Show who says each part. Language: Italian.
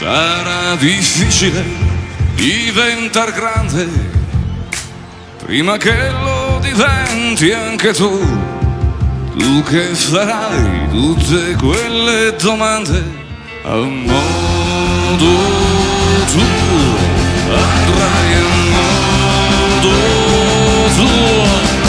Speaker 1: Sarà difficile diventar grande prima che lo diventi anche tu. Tu che farai tutte quelle domande al modo tuo, andrai al modo tuo.